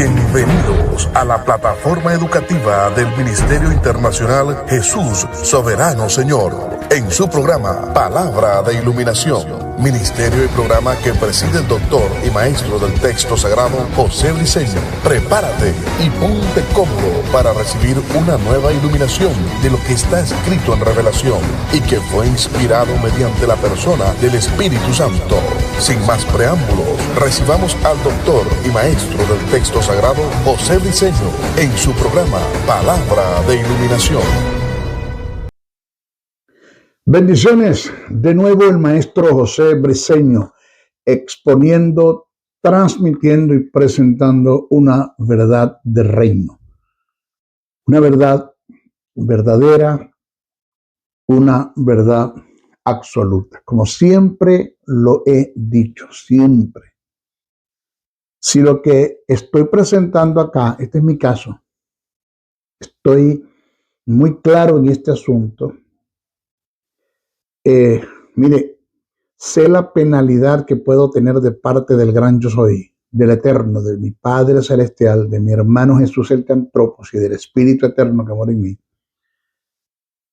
Bienvenidos a la plataforma educativa del Ministerio Internacional Jesús Soberano Señor, en su programa Palabra de Iluminación. Ministerio y programa que preside el doctor y maestro del texto sagrado José Briceño. Prepárate y ponte cómodo para recibir una nueva iluminación de lo que está escrito en Revelación y que fue inspirado mediante la persona del Espíritu Santo. Sin más preámbulos, recibamos al doctor y maestro del texto sagrado José Briceño en su programa Palabra de Iluminación. Bendiciones, de nuevo el maestro José Briceño exponiendo, transmitiendo y presentando una verdad de reino. Una verdad verdadera, una verdad absoluta. Como siempre lo he dicho, siempre. Si lo que estoy presentando acá, este es mi caso, estoy muy claro en este asunto. Mire, sé la penalidad que puedo tener de parte del gran yo soy, del eterno, de mi Padre celestial, de mi hermano Jesús el Teantropos y del Espíritu eterno que mora en mí.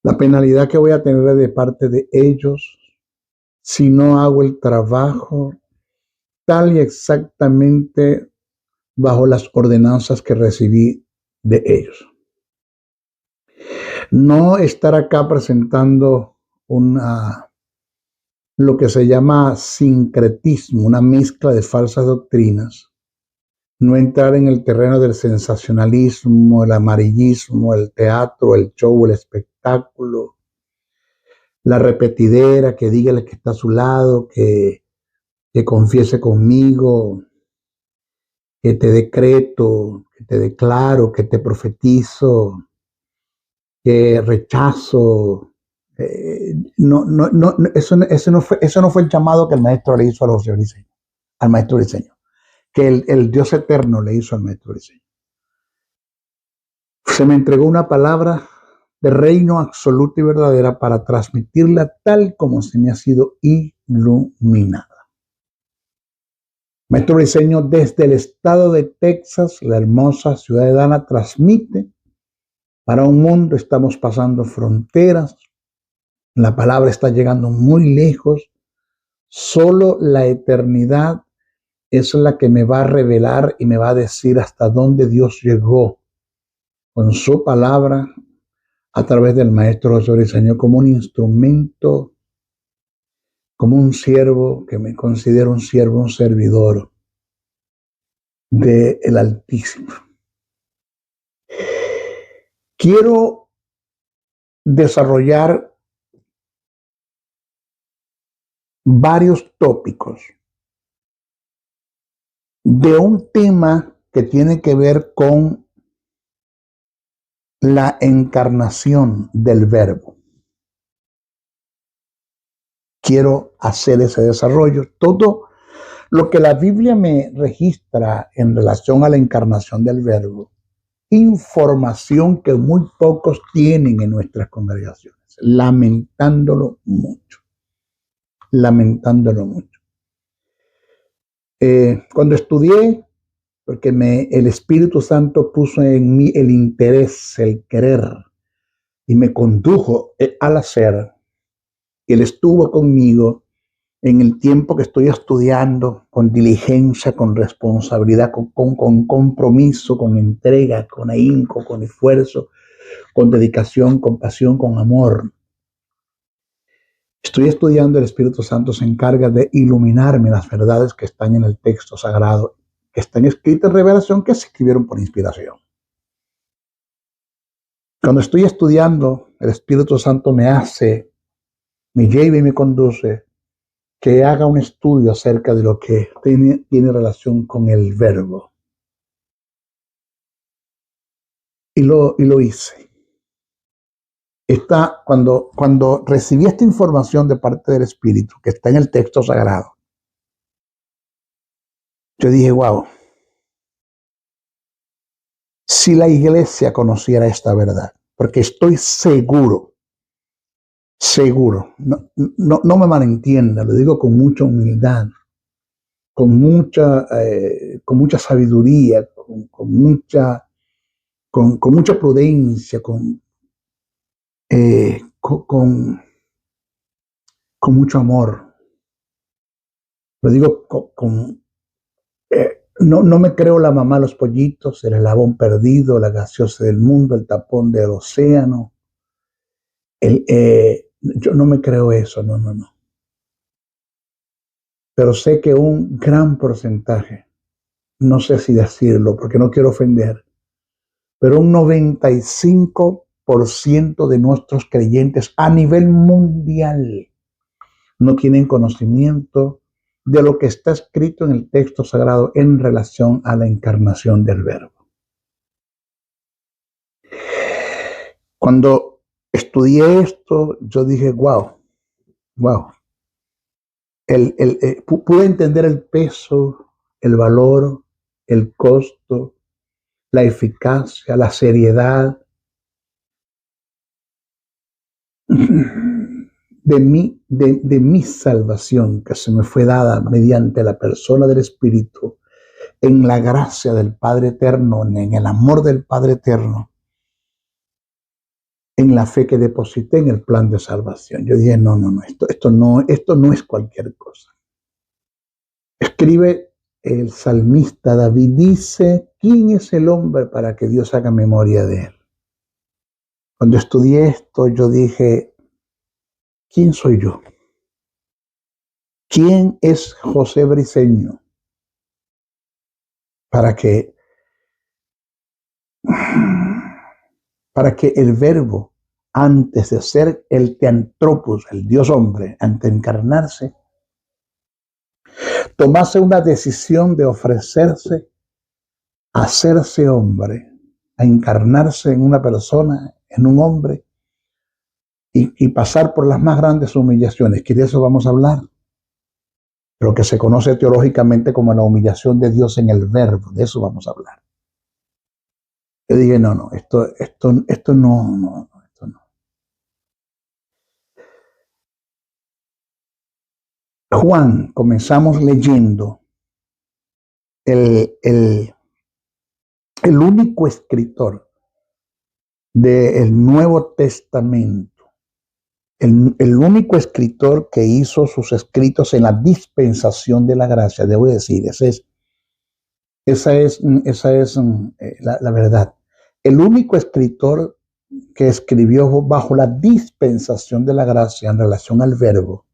La penalidad que voy a tener de parte de ellos si no hago el trabajo tal y exactamente bajo las ordenanzas que recibí de ellos. No estar acá presentando lo que se llama sincretismo, una mezcla de falsas doctrinas. No entrar en el terreno del sensacionalismo, el amarillismo, el teatro, el show, el espectáculo, la repetidera, que dígale que está a su lado, que confiese conmigo, que te decreto, que te declaro, que te profetizo, que rechazo. Eso no fue el llamado que el maestro le hizo al maestro Briceño, que el Dios eterno le hizo al maestro Briceño. Se me entregó una palabra de reino absoluta y verdadera para transmitirla tal como se me ha sido iluminada. Maestro Briceño, desde el estado de Texas, la hermosa ciudad de Dallas, transmite para un mundo. Estamos pasando fronteras. La palabra está llegando muy lejos. Solo la eternidad es la que me va a revelar y me va a decir hasta dónde Dios llegó con su palabra a través del maestro José Briceño, como un instrumento, como un siervo, que me considero un siervo, un servidor del Altísimo. Quiero desarrollar varios tópicos de un tema que tiene que ver con la encarnación del Verbo. Quiero hacer ese desarrollo. Todo lo que la Biblia me registra en relación a la encarnación del Verbo, información que muy pocos tienen en nuestras congregaciones, lamentándolo mucho. Cuando estudié, porque el Espíritu Santo puso en mí el interés, el querer, y me condujo al hacer. Él estuvo conmigo en el tiempo que estoy estudiando, con diligencia, con responsabilidad, con compromiso, con entrega, con ahínco, con esfuerzo, con dedicación, con pasión, con amor. Estoy estudiando, el Espíritu Santo se encarga de iluminarme las verdades que están en el texto sagrado, que están escritas en Revelación, que se escribieron por inspiración. Cuando estoy estudiando, el Espíritu Santo me lleva y me conduce, que haga un estudio acerca de lo que tiene relación con el Verbo. Y lo hice. Cuando recibí esta información de parte del Espíritu, que está en el texto sagrado, yo dije, wow, si la iglesia conociera esta verdad, porque estoy seguro, no me malentienda, lo digo con mucha humildad, con mucha sabiduría, con mucha prudencia, con mucho amor. Lo digo no me creo la mamá de los pollitos, el eslabón perdido, la gaseosa del mundo, el tapón del océano. Yo no me creo eso, no. Pero sé que un gran porcentaje, no sé si decirlo porque no quiero ofender, pero un 95% de nuestros creyentes a nivel mundial no tienen conocimiento de lo que está escrito en el texto sagrado en relación a la encarnación del Verbo. Cuando estudié esto, yo dije, wow. Pude entender el peso, el valor, el costo, la eficacia, la seriedad de mi salvación que se me fue dada mediante la persona del Espíritu, en la gracia del Padre Eterno, en el amor del Padre Eterno, en la fe que deposité en el plan de salvación. Yo dije, no, esto no es cualquier cosa. Escribe el salmista David, dice, ¿quién es el hombre para que Dios haga memoria de él? Cuando estudié esto, yo dije, ¿quién soy yo? ¿Quién es José Briceño para que el Verbo, antes de ser el Theanthropos, el Dios hombre, antes de encarnarse, tomase una decisión de ofrecerse a hacerse hombre, a encarnarse en una persona, en un hombre, y pasar por las más grandes humillaciones, que de eso vamos a hablar, pero que se conoce teológicamente como la humillación de Dios en el Verbo, de eso vamos a hablar. Yo dije, esto no. Juan, comenzamos leyendo el único escritor del Nuevo Testamento, el único escritor que hizo sus escritos en la dispensación de la gracia, debo decir, esa es la verdad. El único escritor que escribió bajo la dispensación de la gracia en relación al Verbo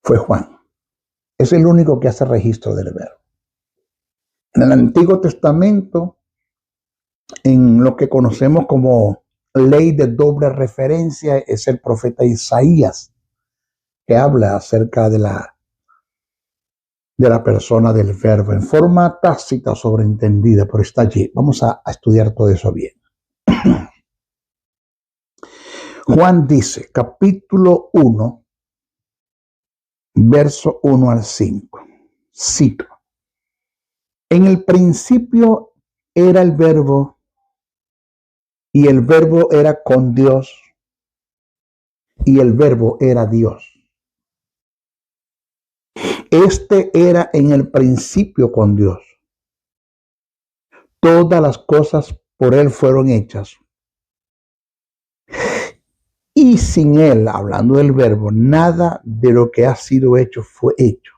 fue Juan. Es el único que hace registro del Verbo. En el Antiguo Testamento, en lo que conocemos como ley de doble referencia, es el profeta Isaías, que habla acerca de la persona del Verbo, en forma tácita o sobreentendida, pero está allí. Vamos a estudiar todo eso bien. Juan dice, capítulo 1, verso 1 al 5. Cito. En el principio era el Verbo, y el Verbo era con Dios, y el Verbo era Dios. Este era en el principio con Dios. Todas las cosas por él fueron hechas. Y sin él, hablando del Verbo, nada de lo que ha sido hecho fue hecho.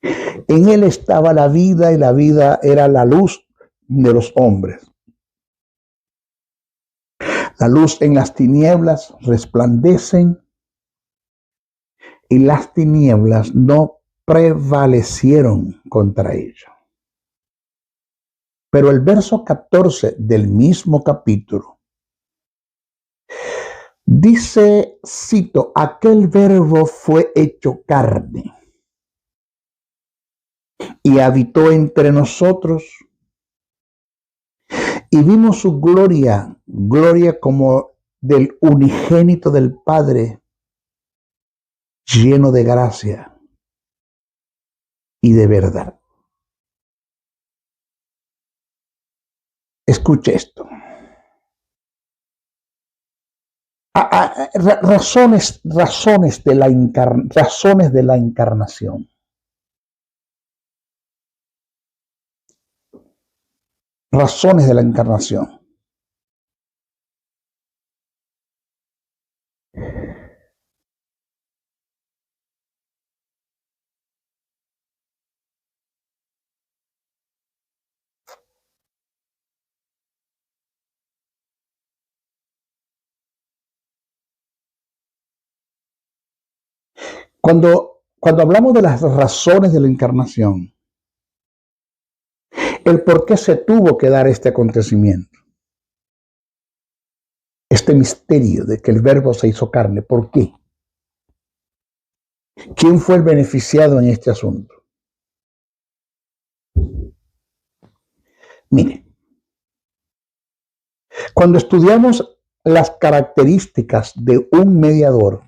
En él estaba la vida, y la vida era la luz de los hombres. La luz en las tinieblas resplandecen, y las tinieblas no prevalecieron contra ella. Pero el verso 14 del mismo capítulo dice, cito, aquel Verbo fue hecho carne y habitó entre nosotros, y vimos su gloria como del unigénito del Padre, lleno de gracia y de verdad. Escuche esto. Razones de la encarnación. razones de la encarnación. Cuando hablamos de las razones de la encarnación, el por qué se tuvo que dar este acontecimiento, este misterio de que el Verbo se hizo carne, ¿por qué? ¿Quién fue el beneficiado en este asunto? Mire, cuando estudiamos las características de un mediador,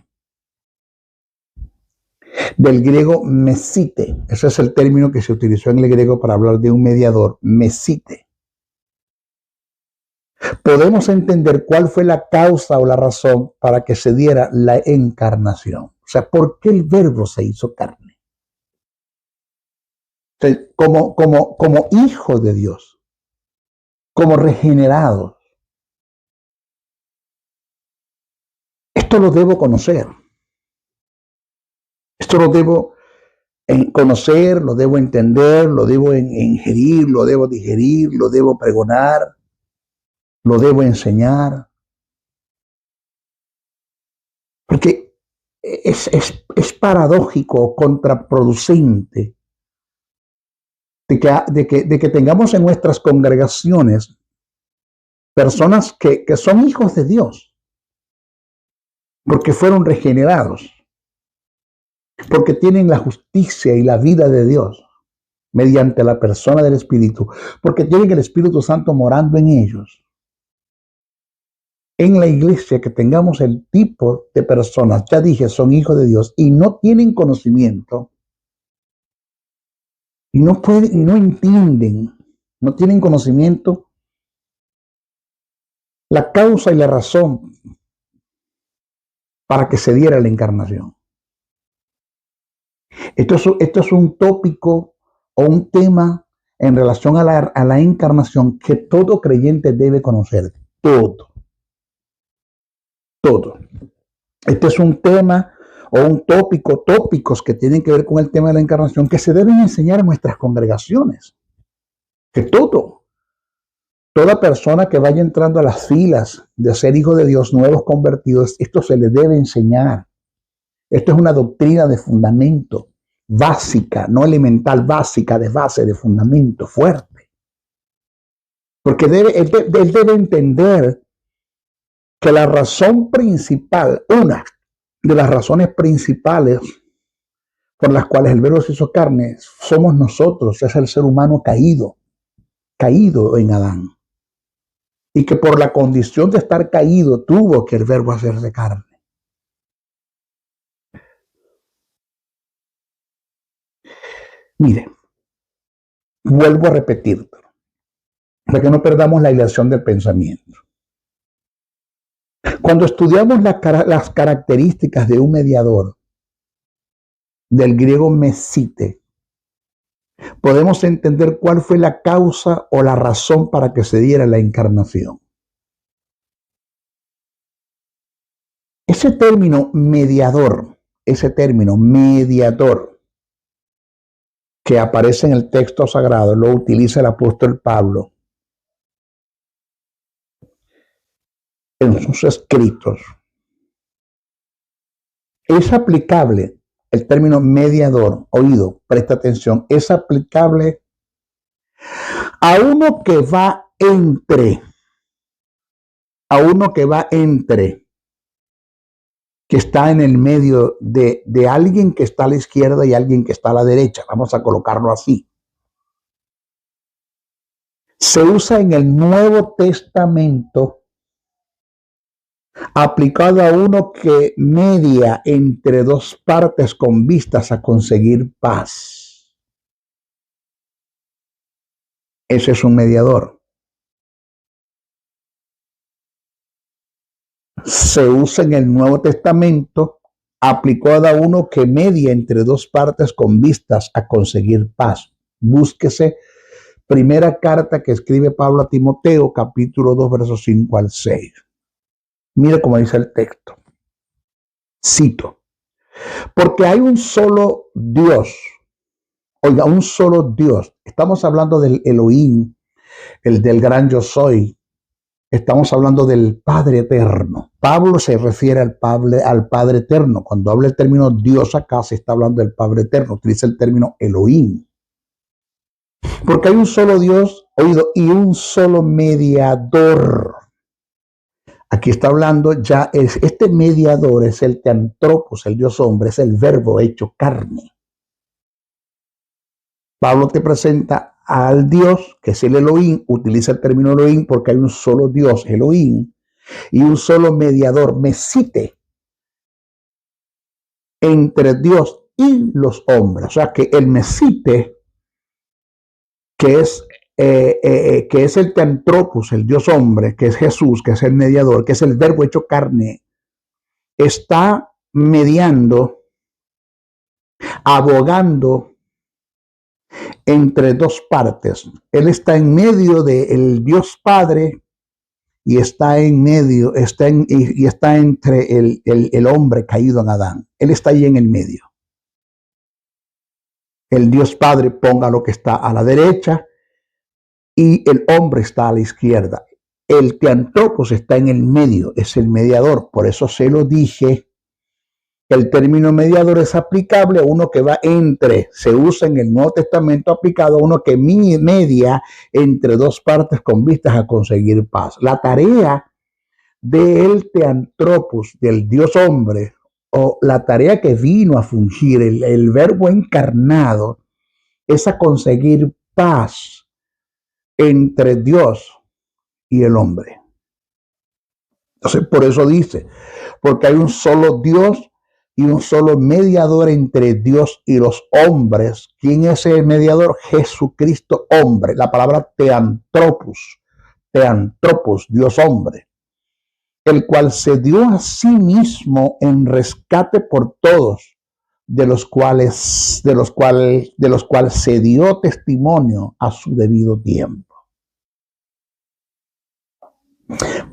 del griego mesite, ese es el término que se utilizó en el griego para hablar de un mediador, mesite, podemos entender cuál fue la causa o la razón para que se diera la encarnación. O sea, ¿por qué el Verbo se hizo carne? O sea, como hijo de Dios, como regenerado. Esto lo debo conocer. Esto lo debo conocer, lo debo entender, lo debo ingerir, lo debo digerir, lo debo pregonar, lo debo enseñar. Porque es paradójico, contraproducente de que tengamos en nuestras congregaciones personas que son hijos de Dios, porque fueron regenerados, porque tienen la justicia y la vida de Dios mediante la persona del Espíritu, porque tienen el Espíritu Santo morando en ellos. En la iglesia que tengamos el tipo de personas, ya dije, son hijos de Dios y no tienen conocimiento y no pueden y no entienden, no tienen conocimiento, la causa y la razón para que se diera la encarnación. Esto es un tópico o un tema en relación a la encarnación que todo creyente debe conocer. Todo. Este es un tema o un tópicos que tienen que ver con el tema de la encarnación que se deben enseñar en nuestras congregaciones. Que toda persona que vaya entrando a las filas de ser hijo de Dios, nuevos convertidos, esto se le debe enseñar. Esto es una doctrina de fundamento, básica, no elemental, básica, de base, de fundamento, fuerte. Porque él debe entender que la razón principal, una de las razones principales por las cuales el Verbo se hizo carne, somos nosotros, es el ser humano caído en Adán. Y que por la condición de estar caído tuvo que el Verbo hacerse carne. Mire, vuelvo a repetir, para que no perdamos la hilación del pensamiento. Cuando estudiamos las características de un mediador, del griego mesite, podemos entender cuál fue la causa o la razón para que se diera la encarnación. Ese término mediador que aparece en el texto sagrado, lo utiliza el apóstol Pablo en sus escritos. Es aplicable, el término mediador, oído, presta atención, es aplicable a uno que va entre, que está en el medio de alguien que está a la izquierda y alguien que está a la derecha. Vamos a colocarlo así. Se usa en el Nuevo Testamento aplicado a uno que media entre dos partes con vistas a conseguir paz. Ese es un mediador. Se usa en el Nuevo Testamento aplicado a uno que media entre dos partes con vistas a conseguir paz. Búsquese Primera carta que escribe Pablo a Timoteo, capítulo 2, versos 5 al 6. Mire cómo dice el texto. Cito. Porque hay un solo Dios. Oiga, un solo Dios. Estamos hablando del Elohim, el del gran yo soy. Estamos hablando del Padre eterno. Pablo se refiere al Padre eterno. Cuando habla el término Dios acá, se está hablando del Padre eterno. Utiliza el término Elohim. Porque hay un solo Dios, oído, y un solo mediador. Aquí está hablando ya, este mediador es el Theantropos, el Dios hombre, es el verbo hecho carne. Pablo te presenta al Dios, que es el Elohim, utiliza el término Elohim porque hay un solo Dios, Elohim, y un solo mediador, mesite, entre Dios y los hombres. O sea que el mesite, que es el Theantropos, el Dios hombre, que es Jesús, que es el mediador, que es el verbo hecho carne, está mediando, abogando entre dos partes. Él está en medio del Dios Padre y está en medio, está entre el hombre caído en Adán. Él está ahí en el medio. El Dios Padre ponga lo que está a la derecha y el hombre está a la izquierda. El Theantropos está en el medio, es el mediador. Por eso se lo dije. El término mediador es aplicable a uno que va entre, se usa en el Nuevo Testamento aplicado a uno que media entre dos partes con vistas a conseguir paz. La tarea del Theantropos, del Dios hombre, o la tarea que vino a fungir, el verbo encarnado, es a conseguir paz entre Dios y el hombre. Entonces, por eso dice, porque hay un solo Dios y un solo mediador entre Dios y los hombres. ¿Quién es el mediador? Jesucristo hombre. La palabra Theantropos, Dios hombre, el cual se dio a sí mismo en rescate por todos, de los cuales se dio testimonio a su debido tiempo.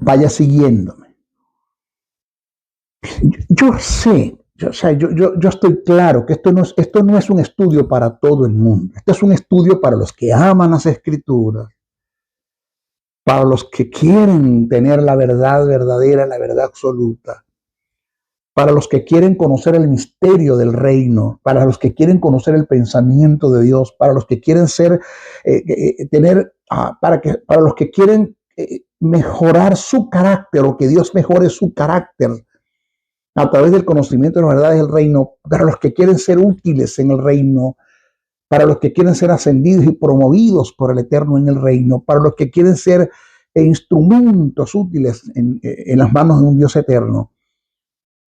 Vaya siguiéndome. Yo sé. Yo estoy claro que esto no es un estudio para todo el mundo. Este es un estudio para los que aman las Escrituras, para los que quieren tener la verdad verdadera, la verdad absoluta, para los que quieren conocer el misterio del reino, para los que quieren conocer el pensamiento de Dios, para los que quieren para los que quieren mejorar su carácter o que Dios mejore su carácter a través del conocimiento de las verdades del reino, para los que quieren ser útiles en el reino, para los que quieren ser ascendidos y promovidos por el Eterno en el reino, para los que quieren ser instrumentos útiles en las manos de un Dios eterno.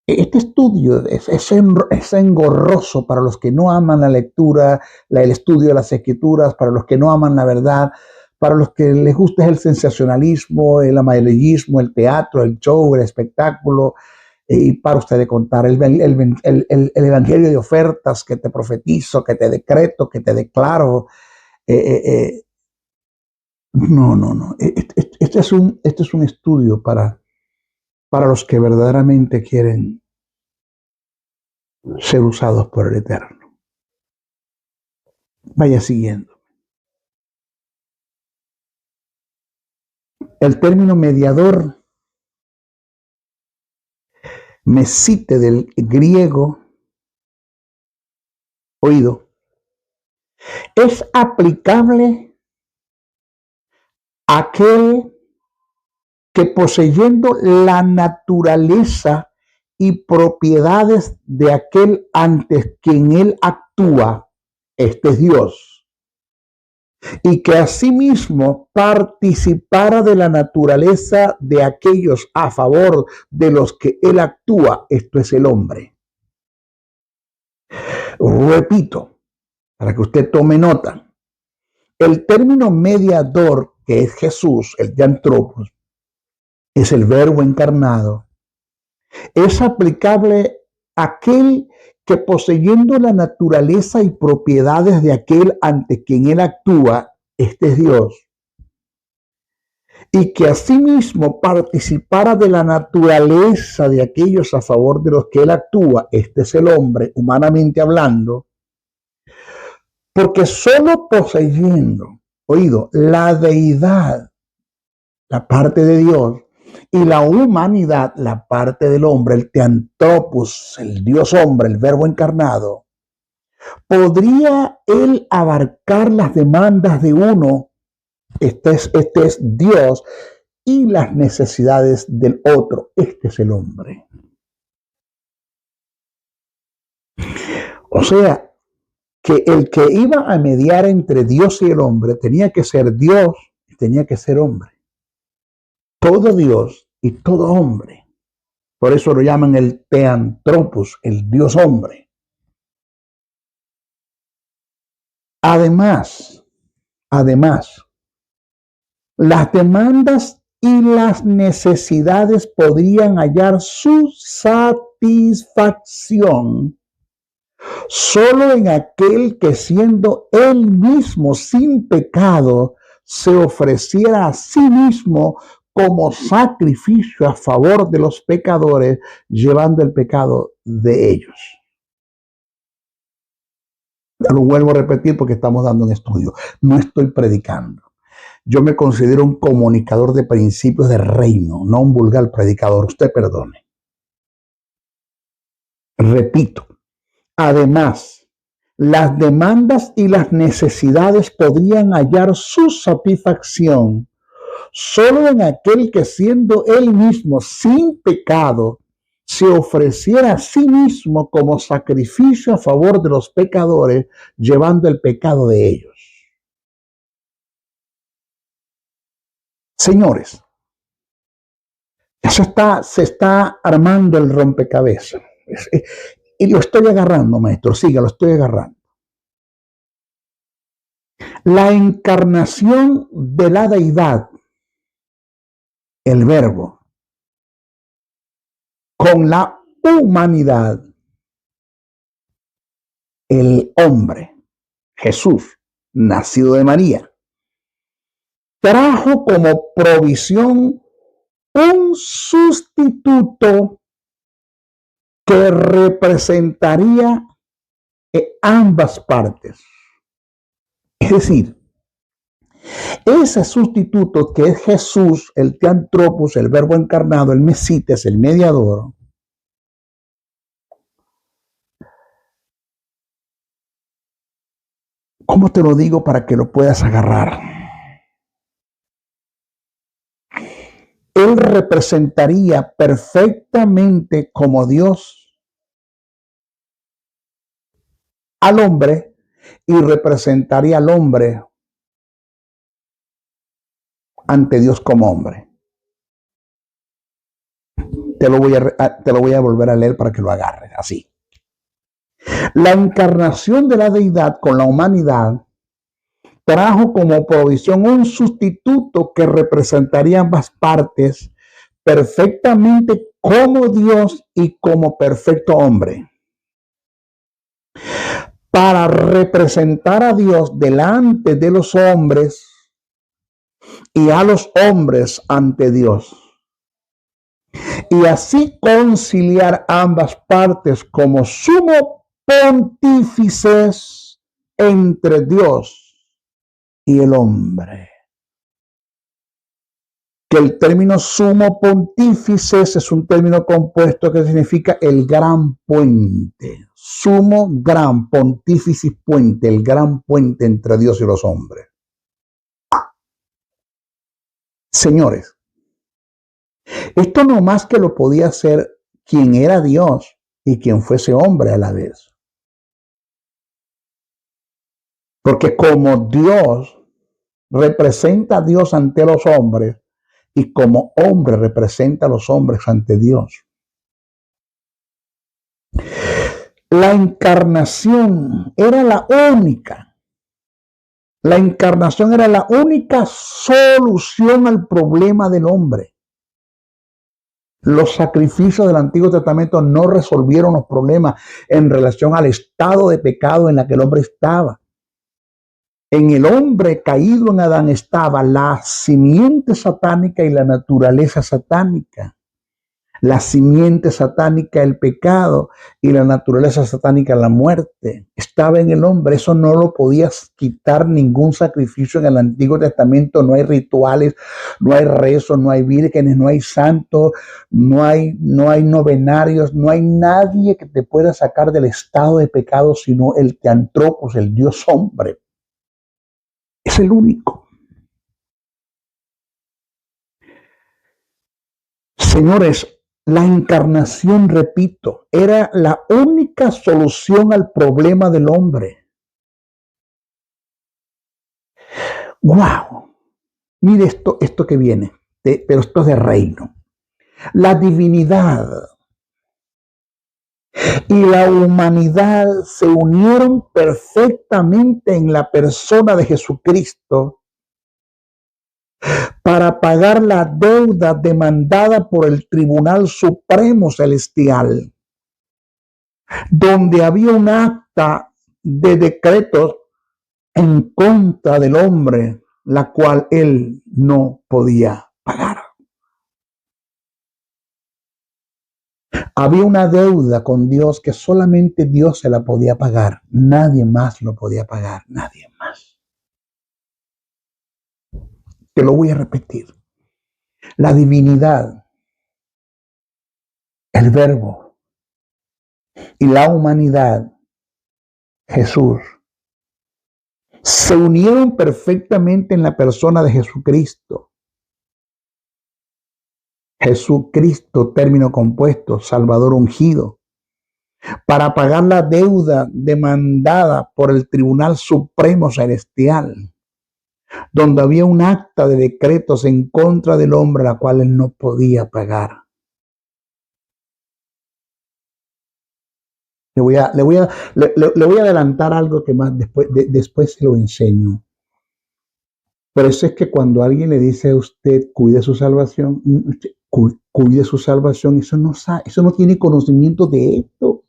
Este estudio es engorroso para los que no aman la lectura, el estudio de las Escrituras, para los que no aman la verdad, para los que les gusta el sensacionalismo, el amarillismo, el teatro, el show, el espectáculo. Y para usted de contar el evangelio de ofertas que te profetizo, que te decreto, que te declaro. No. Este es un estudio para los que verdaderamente quieren ser usados por el Eterno. Vaya siguiendo. El término mediador, mesite del griego, oído, es aplicable a aquel que poseyendo la naturaleza y propiedades de aquel ante quien él actúa, este es Dios, y que asimismo participara de la naturaleza de aquellos a favor de los que él actúa, esto es el hombre. Repito, para que usted tome nota, el término mediador, que es Jesús, el Theantropos, es el verbo encarnado, es aplicable a aquel que poseyendo la naturaleza y propiedades de aquel ante quien él actúa, este es Dios, y que asimismo participara de la naturaleza de aquellos a favor de los que él actúa, este es el hombre, humanamente hablando, porque solo poseyendo, la deidad, la parte de Dios, y la humanidad, la parte del hombre, el Theanthropos, el Dios hombre, el verbo encarnado, podría él abarcar las demandas de uno, este es Dios, y las necesidades del otro, este es el hombre. O sea, que el que iba a mediar entre Dios y el hombre tenía que ser Dios y tenía que ser hombre. Todo Dios y todo hombre. Por eso lo llaman el Theanthropos, el Dios hombre. Además, las demandas y las necesidades podrían hallar su satisfacción solo en aquel que, siendo él mismo sin pecado, se ofreciera a sí mismo como sacrificio a favor de los pecadores, llevando el pecado de ellos. Lo vuelvo a repetir porque estamos dando un estudio. No estoy predicando. Yo me considero un comunicador de principios del reino, no un vulgar predicador. Usted perdone. Repito. Además, las demandas y las necesidades podrían hallar su satisfacción solo en aquel que, siendo él mismo sin pecado, se ofreciera a sí mismo como sacrificio a favor de los pecadores, llevando el pecado de ellos. Señores, se está armando el rompecabezas. Y lo estoy agarrando, maestro. Siga, lo estoy agarrando. La encarnación de la deidad, el verbo, con la humanidad, el hombre, Jesús, nacido de María, trajo como provisión un sustituto que representaría ambas partes. Es decir, ese sustituto que es Jesús, el Theanthropos, el verbo encarnado, el Mesites, el mediador, ¿cómo te lo digo para que lo puedas agarrar? Él representaría perfectamente como Dios al hombre y representaría al hombre ante Dios como hombre. Te lo voy a volver a leer para que lo agarres así. La encarnación de la deidad con la humanidad trajo como provisión un sustituto que representaría ambas partes perfectamente como Dios y como perfecto hombre, para representar a Dios delante de los hombres y a los hombres ante Dios, y así conciliar ambas partes como sumo pontífices entre Dios y el hombre. Que el término sumo pontífices es un término compuesto que significa el gran puente. Sumo, gran, pontíficis, puente, el gran puente entre Dios y los hombres. Señores, esto no más que lo podía hacer quien era Dios y quien fuese hombre a la vez. Porque como Dios representa a Dios ante los hombres y como hombre representa a los hombres ante Dios. La encarnación era la única. La encarnación era la única solución al problema del hombre. Los sacrificios del Antiguo Testamento no resolvieron los problemas en relación al estado de pecado en la que el hombre estaba. En el hombre caído en Adán estaba la simiente satánica y la naturaleza satánica. La simiente satánica, el pecado, y la naturaleza satánica, la muerte. Estaba en el hombre. Eso no lo podías quitar ningún sacrificio en el Antiguo Testamento. No hay rituales, no hay rezos, no hay vírgenes, no hay santos, no hay novenarios, no hay nadie que te pueda sacar del estado de pecado sino el Teantropos, el Dios hombre. Es el único. Señores, la encarnación, repito, era la única solución al problema del hombre. ¡Wow! Mire esto que viene, pero esto es de reino. La divinidad y la humanidad se unieron perfectamente en la persona de Jesucristo para pagar la deuda demandada por el Tribunal Supremo Celestial, donde había un acta de decretos en contra del hombre, la cual él no podía pagar. Había una deuda con Dios que solamente Dios se la podía pagar. Nadie más lo podía pagar, nadie más. Te lo voy a repetir. La divinidad, el verbo y la humanidad, Jesús, se unieron perfectamente en la persona de Jesucristo. Jesucristo, término compuesto, Salvador ungido, para pagar la deuda demandada por el Tribunal Supremo Celestial, donde había un acta de decretos en contra del hombre, la cual él no podía pagar. Le voy a adelantar algo que más después se lo enseño. Por eso es que cuando alguien le dice a usted, cuide su salvación, cuide su salvación, eso no tiene conocimiento de esto.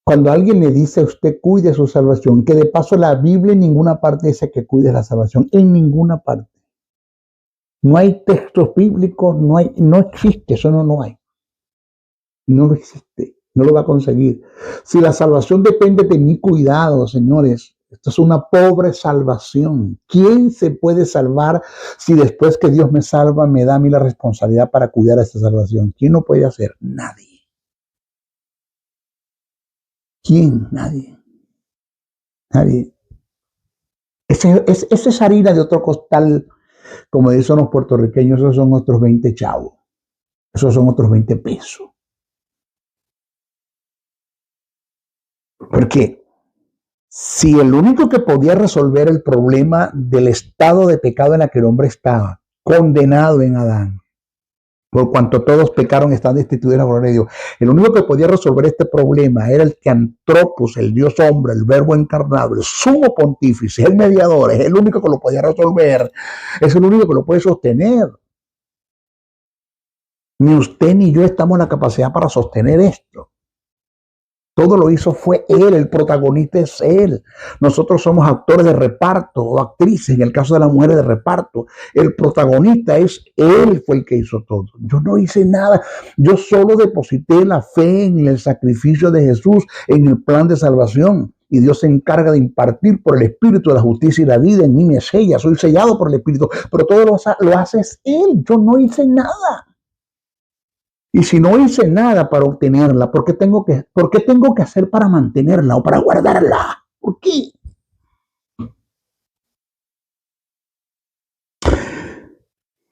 Cuando alguien le dice a usted, cuide su salvación, que de paso la Biblia en ninguna parte dice que cuide la salvación, en ninguna parte. No hay textos bíblicos, no existe, eso no hay. No lo existe, no lo va a conseguir. Si la salvación depende de mi cuidado, señores, esto es una pobre salvación. ¿Quién se puede salvar si después que Dios me salva me da a mí la responsabilidad para cuidar a esta salvación? ¿Quién lo puede hacer? Nadie. ¿Quién? Nadie. Nadie. Esa es harina de otro costal, como dicen los puertorriqueños, esos son otros 20 chavos. Esos son otros 20 pesos. Porque si el único que podía resolver el problema del estado de pecado en el que el hombre estaba, condenado en Adán, por cuanto todos pecaron, están destituidos de la gloria de Dios, el único que podía resolver este problema era el Teantropos, el Dios hombre, el verbo encarnado, el sumo pontífice, el mediador, es el único que lo podía resolver, es el único que lo puede sostener. Ni usted ni yo estamos en la capacidad para sostener esto. Todo lo hizo fue él, el protagonista es él. Nosotros somos actores de reparto o actrices, en el caso de las mujeres de reparto. El protagonista es él, fue el que hizo todo. Yo no hice nada, yo solo deposité la fe en el sacrificio de Jesús, en el plan de salvación. Y Dios se encarga de impartir por el Espíritu de la justicia y la vida. En mí me sella, soy sellado por el Espíritu. Pero todo lo hace él, yo no hice nada. Y si no hice nada para obtenerla, ¿por qué tengo que hacer para mantenerla o para guardarla? ¿Por qué?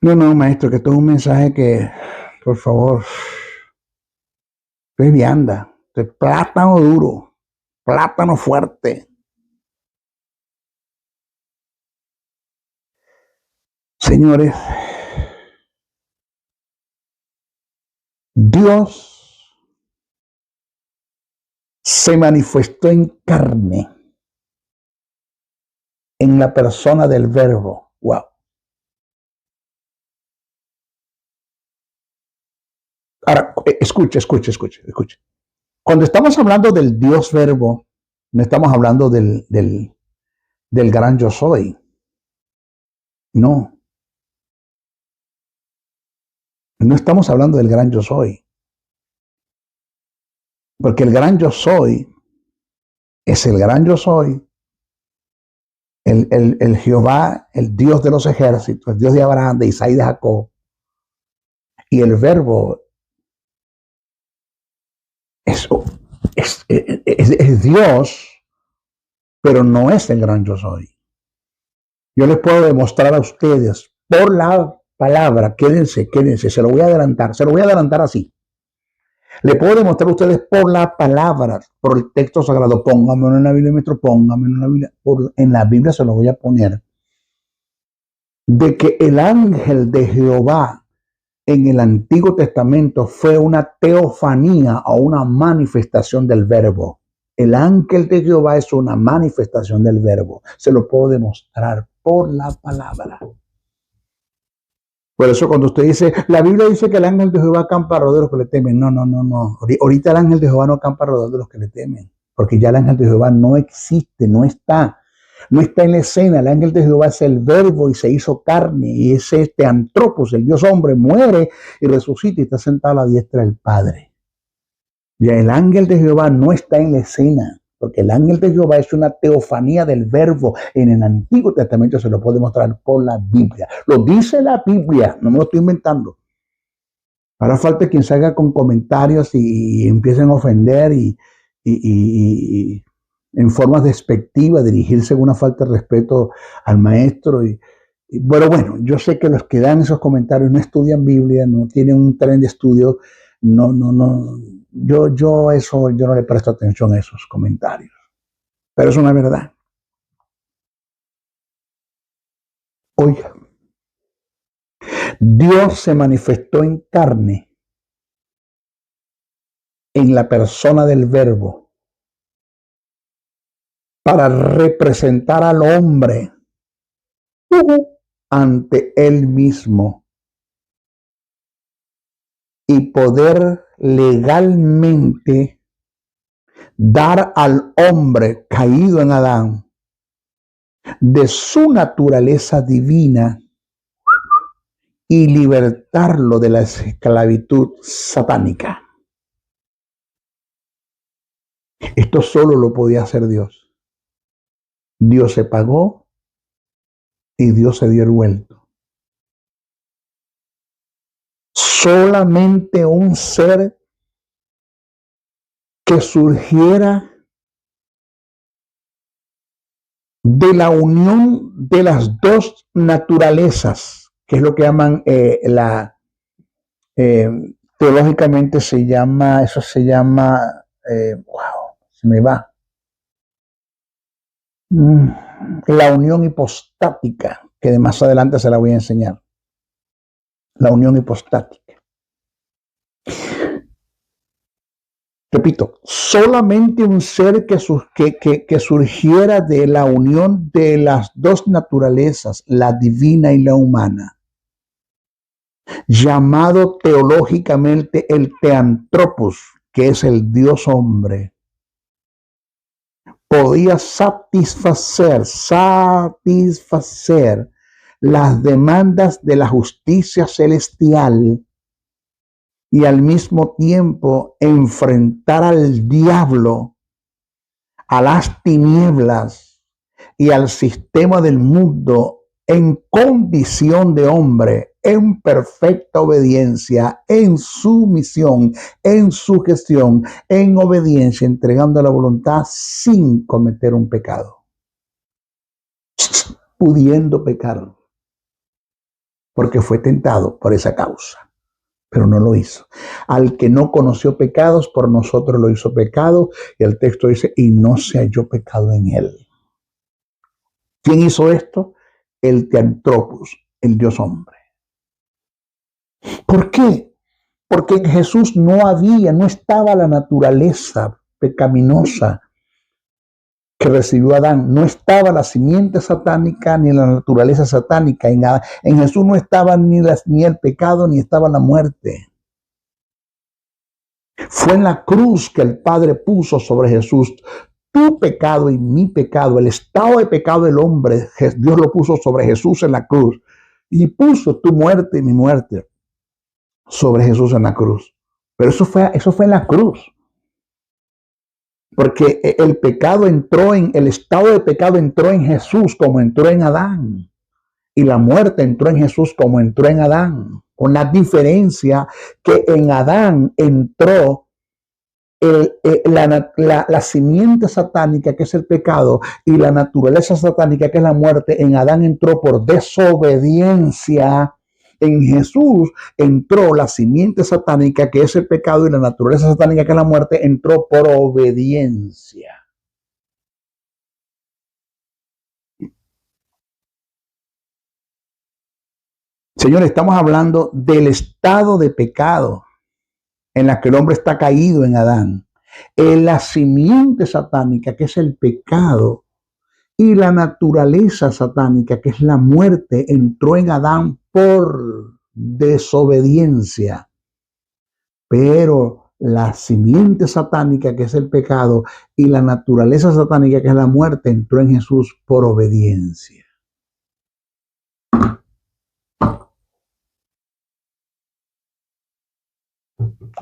No, maestro, que esto es un mensaje que, por favor, es vianda, es plátano duro, plátano fuerte. Señores, Dios se manifestó en carne en la persona del verbo. Wow. Ahora, escuche. Cuando estamos hablando del Dios verbo, No estamos hablando del gran yo soy. No. No estamos hablando del gran yo soy. Porque el gran yo soy es el gran yo soy, el Jehová, el Dios de los ejércitos, el Dios de Abraham, de Isaac y de Jacob. Y el verbo es Dios, pero no es el gran yo soy. Yo les puedo demostrar a ustedes por la palabra, quédense, se lo voy a adelantar así. Le puedo demostrar a ustedes por la palabra, por el texto sagrado. Póngamelo en la Biblia, maestro, póngamelo en la Biblia. En la Biblia se lo voy a poner. De que el ángel de Jehová en el Antiguo Testamento fue una teofanía o una manifestación del verbo. El ángel de Jehová es una manifestación del verbo. Se lo puedo demostrar por la palabra. Por eso cuando usted dice, la Biblia dice que el ángel de Jehová acampa alrededor de los que le temen. No. Ahorita el ángel de Jehová no acampa alrededor de los que le temen. Porque ya el ángel de Jehová no existe, no está en la escena. El ángel de Jehová es el verbo y se hizo carne. Y es este antropos, el Dios hombre, muere y resucita y está sentado a la diestra del Padre. Ya el ángel de Jehová no está en la escena. Porque el ángel de Jehová es una teofanía del verbo. En el Antiguo Testamento se lo puede mostrar por la Biblia. Lo dice la Biblia, no me lo estoy inventando. Ahora falta quien salga con comentarios y empiecen a ofender y en forma despectiva, dirigirse con una falta de respeto al maestro. Bueno, yo sé que los que dan esos comentarios no estudian Biblia, no tienen un tren de estudio, no. Yo no le presto atención a esos comentarios. Pero es una verdad. Oiga, Dios se manifestó en carne en la persona del verbo para representar al hombre ante él mismo y poder legalmente dar al hombre caído en Adán de su naturaleza divina y libertarlo de la esclavitud satánica. Esto solo lo podía hacer Dios. Dios se pagó y Dios se dio el vuelto. Solamente un ser que surgiera de la unión de las dos naturalezas, que es lo que llaman teológicamente se llama, se me va, la unión hipostática, que de más adelante se la voy a enseñar. La unión hipostática. Repito, solamente un ser que surgiera de la unión de las dos naturalezas, la divina y la humana, llamado teológicamente el Theanthropos, que es el Dios hombre, podía satisfacer las demandas de la justicia celestial y al mismo tiempo enfrentar al diablo, a las tinieblas y al sistema del mundo en condición de hombre, en perfecta obediencia, en sumisión, en sujeción, en obediencia, entregando la voluntad sin cometer un pecado, pudiendo pecar, porque fue tentado por esa causa. Pero no lo hizo. Al que no conoció pecados, por nosotros lo hizo pecado. Y el texto dice, y no se halló pecado en él. ¿Quién hizo esto? El Theanthropos, el Dios hombre. ¿Por qué? Porque en Jesús no estaba la naturaleza pecaminosa que recibió Adán. No estaba la simiente satánica ni la naturaleza satánica. En Jesús no estaba ni el pecado ni estaba la muerte. Fue en la cruz que el Padre puso sobre Jesús tu pecado y mi pecado, el estado de pecado del hombre, Dios lo puso sobre Jesús en la cruz y puso tu muerte y mi muerte sobre Jesús en la cruz. Pero eso fue en la cruz. Porque el pecado el estado de pecado entró en Jesús como entró en Adán. Y la muerte entró en Jesús como entró en Adán. Con la diferencia que en Adán entró la simiente satánica, que es el pecado, y la naturaleza satánica, que es la muerte. En Adán entró por desobediencia. En Jesús entró la simiente satánica, que es el pecado, y la naturaleza satánica, que es la muerte, entró por obediencia. Señores, estamos hablando del estado de pecado en la que el hombre está caído en Adán. La simiente satánica, que es el pecado, y la naturaleza satánica, que es la muerte, entró en Adán por desobediencia. Pero la simiente satánica, que es el pecado, y la naturaleza satánica, que es la muerte, entró en Jesús por obediencia.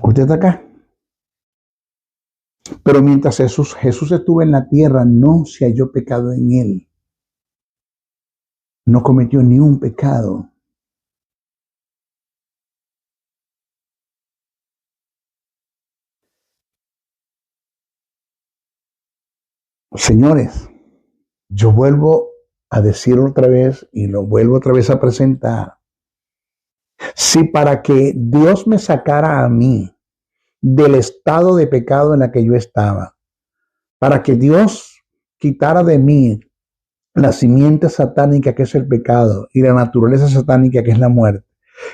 ¿Usted está acá? Pero mientras Jesús estuvo en la tierra, no se halló pecado en él. No cometió ni un pecado. Señores, yo vuelvo a decir otra vez y lo vuelvo otra vez a presentar. Si para que Dios me sacara a mí del estado de pecado en la que yo estaba, para que Dios quitara de mí la simiente satánica, que es el pecado, y la naturaleza satánica, que es la muerte,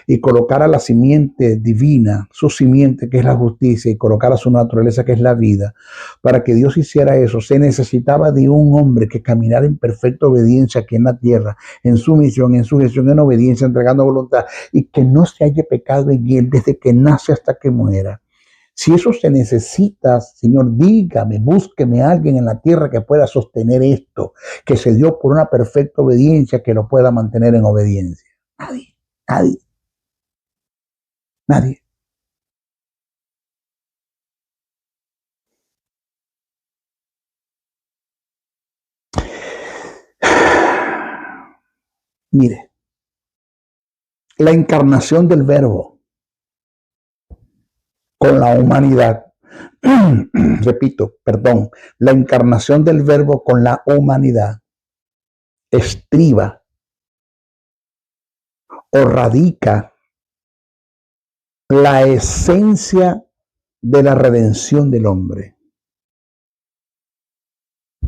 y colocara la simiente divina, su simiente, que es la justicia, y colocara su naturaleza, que es la vida, para que Dios hiciera eso, se necesitaba de un hombre que caminara en perfecta obediencia aquí en la tierra, en su misión, en su gestión, en obediencia, entregando voluntad, y que no se halle pecado en él desde que nace hasta que muera. Si eso se necesita, Señor, dígame, búsqueme a alguien en la tierra que pueda sostener esto, que se dio por una perfecta obediencia, que lo pueda mantener en obediencia. Nadie. Mire, la encarnación del Verbo con la humanidad. La encarnación del Verbo con la humanidad estriba o radica la esencia de la redención del hombre.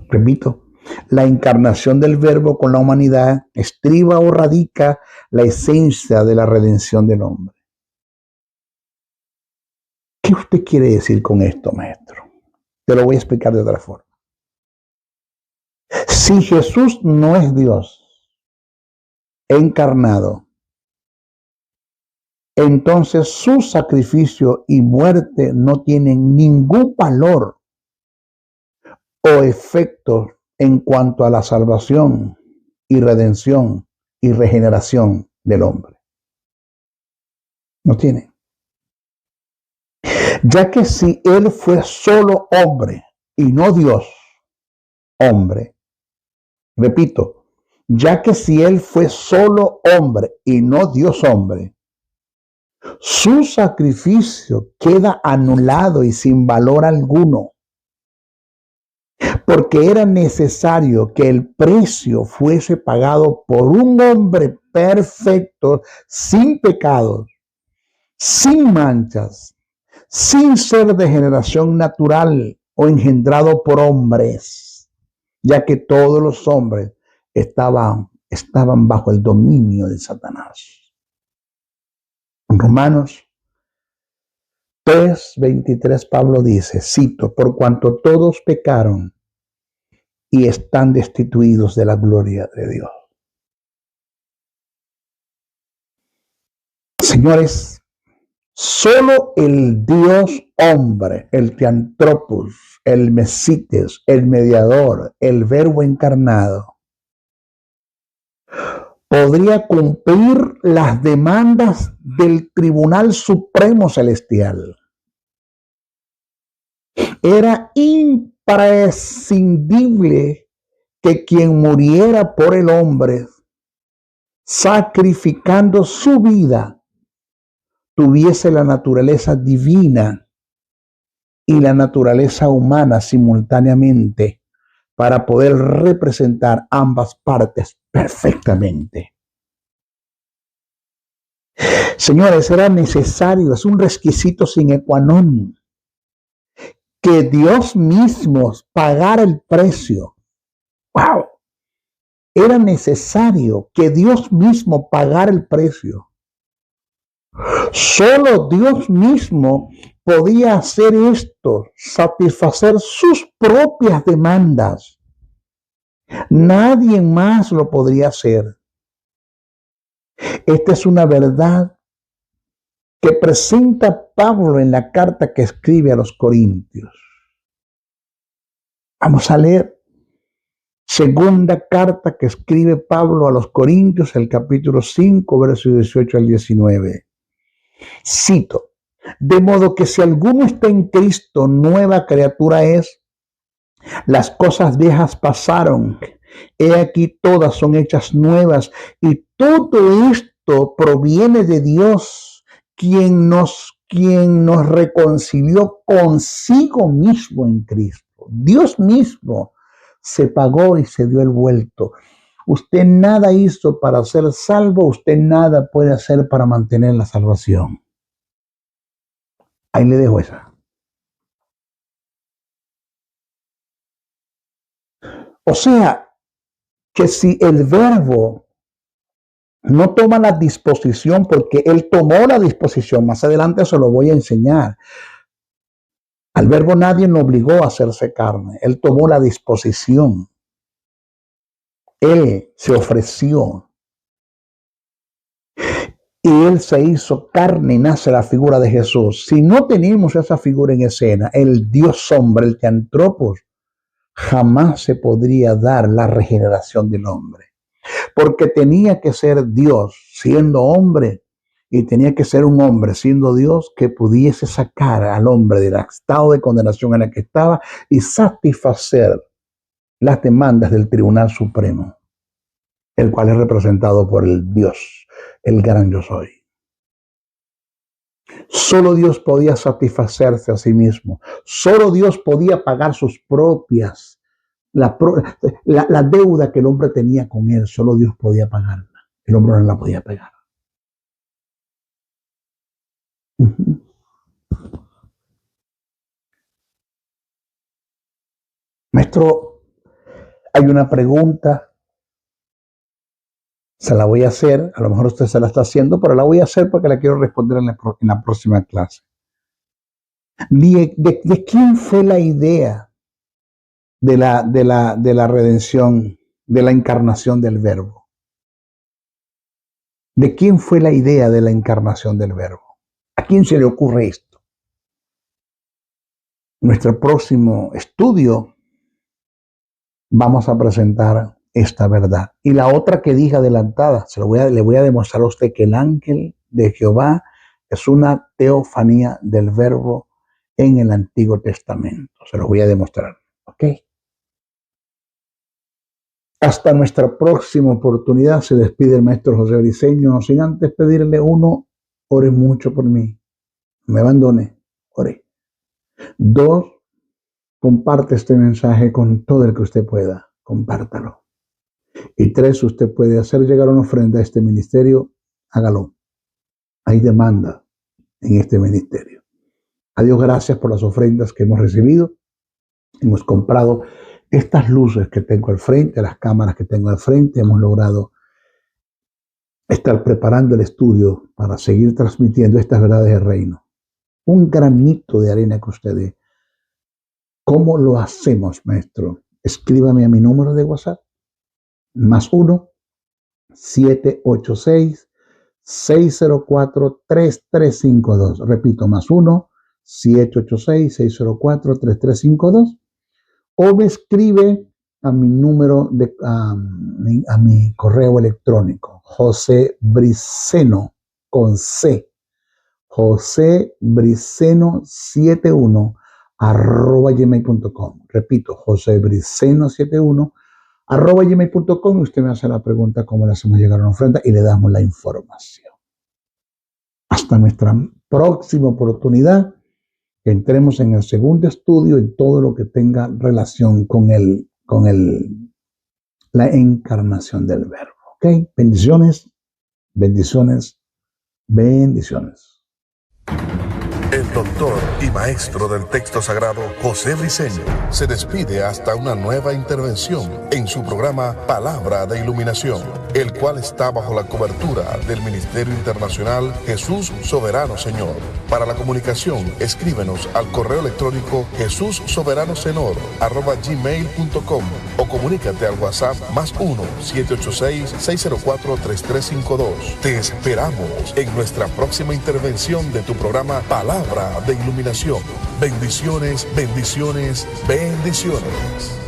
Repito, la encarnación del Verbo con la humanidad estriba o radica la esencia de la redención del hombre. ¿Qué usted quiere decir con esto, maestro? Te lo voy a explicar de otra forma. Si Jesús no es Dios encarnado, entonces su sacrificio y muerte no tienen ningún valor o efecto en cuanto a la salvación y redención y regeneración del hombre. No tiene. Ya que si él fue solo hombre y no Dios, hombre, repito, ya que si él fue solo hombre y no Dios hombre, su sacrificio queda anulado y sin valor alguno, porque era necesario que el precio fuese pagado por un hombre perfecto, sin pecados, sin manchas, sin ser de generación natural o engendrado por hombres, ya que todos los hombres estaban bajo el dominio de Satanás. En Romanos 3:23 Pablo dice, cito, por cuanto todos pecaron y están destituidos de la gloria de Dios. Señores, Solo el Dios hombre, el Theantropos, el Mesites, el mediador, el Verbo encarnado, podría cumplir las demandas del Tribunal Supremo Celestial. Era imprescindible que quien muriera por el hombre, sacrificando su vida, tuviese la naturaleza divina y la naturaleza humana simultáneamente para poder representar ambas partes perfectamente. Señores, era necesario, es un requisito sine qua non, que Dios mismo pagara el precio. ¡Wow! Era necesario que Dios mismo pagara el precio. Solo Dios mismo podía hacer esto, satisfacer sus propias demandas. Nadie más lo podría hacer. Esta es una verdad que presenta Pablo en la carta que escribe a los Corintios. Vamos a leer segunda carta que escribe Pablo a los Corintios, el capítulo 5, versos 18 al 19. Cito: de modo que si alguno está en Cristo, nueva criatura es. Las cosas viejas pasaron, he aquí todas son hechas nuevas, y todo esto proviene de Dios, quien nos reconcilió consigo mismo en Cristo. Dios mismo se pagó y se dio el vuelto. Usted nada hizo para ser salvo, usted nada puede hacer para mantener la salvación. Ahí le dejo esa. O sea, que si el Verbo no toma la disposición, porque Él tomó la disposición, más adelante se lo voy a enseñar. Al Verbo nadie lo obligó a hacerse carne, Él tomó la disposición. Él se ofreció. Y Él se hizo carne y nace la figura de Jesús. Si no tenemos esa figura en escena, el Dios hombre, el Theantropos, jamás se podría dar la regeneración del hombre. Porque tenía que ser Dios siendo hombre y tenía que ser un hombre siendo Dios que pudiese sacar al hombre del estado de condenación en el que estaba y satisfacer las demandas del Tribunal Supremo, el cual es representado por el Dios, el gran yo soy. Solo Dios podía satisfacerse a sí mismo. Solo Dios podía pagar sus propias, la deuda que el hombre tenía con él. Solo Dios podía pagarla. El hombre no la podía pagar. Maestro, hay una pregunta. Se la voy a hacer. A lo mejor usted se la está haciendo, pero la voy a hacer porque la quiero responder en la próxima clase. ¿De quién fue la idea de la redención, de la encarnación del Verbo? ¿De quién fue la idea de la encarnación del Verbo? ¿A quién se le ocurre esto? Nuestro próximo estudio vamos a presentar esta verdad. Y la otra que dije adelantada, le voy a demostrar a usted que el ángel de Jehová es una teofanía del Verbo en el Antiguo Testamento. Se lo voy a demostrar. ¿Ok? Hasta nuestra próxima oportunidad. Se despide el maestro José Briceño, no sin antes pedirle: uno, ore mucho por mí. No me abandone. Ore. Dos, comparte este mensaje con todo el que usted pueda. Compártalo. Y tres, usted puede hacer llegar una ofrenda a este ministerio. Hágalo. Hay demanda en este ministerio. A Dios gracias por las ofrendas que hemos recibido. Hemos comprado estas luces que tengo al frente, las cámaras que tengo al frente. Hemos logrado estar preparando el estudio para seguir transmitiendo estas verdades del reino. Un granito de arena que usted dé. ¿Cómo lo hacemos, maestro? Escríbame a mi número de WhatsApp. +1 786 604-3352. Repito, +1 786-604-3352. O me escribe a mi número a mi correo electrónico, José Briceno con C, José Briceno 71 @gmail.com. Repito, José Briceno 71 @gmail.com. Usted me hace la pregunta cómo le hacemos llegar una ofrenda y le damos la información. Hasta nuestra próxima oportunidad, que entremos en el segundo estudio en todo lo que tenga relación con la encarnación del Verbo. ¿Ok? Bendiciones, bendiciones, bendiciones. El doctor y maestro del texto sagrado, José Briceño, se despide hasta una nueva intervención en su programa Palabra de Iluminación, el cual está bajo la cobertura del Ministerio Internacional Jesús Soberano Señor. Para la comunicación, escríbenos al correo electrónico jesussoberanosenor@gmail.com o comunícate al WhatsApp +1 786-604-3352. Te esperamos en nuestra próxima intervención de tu programa Palabra de Iluminación. Bendiciones, bendiciones, bendiciones.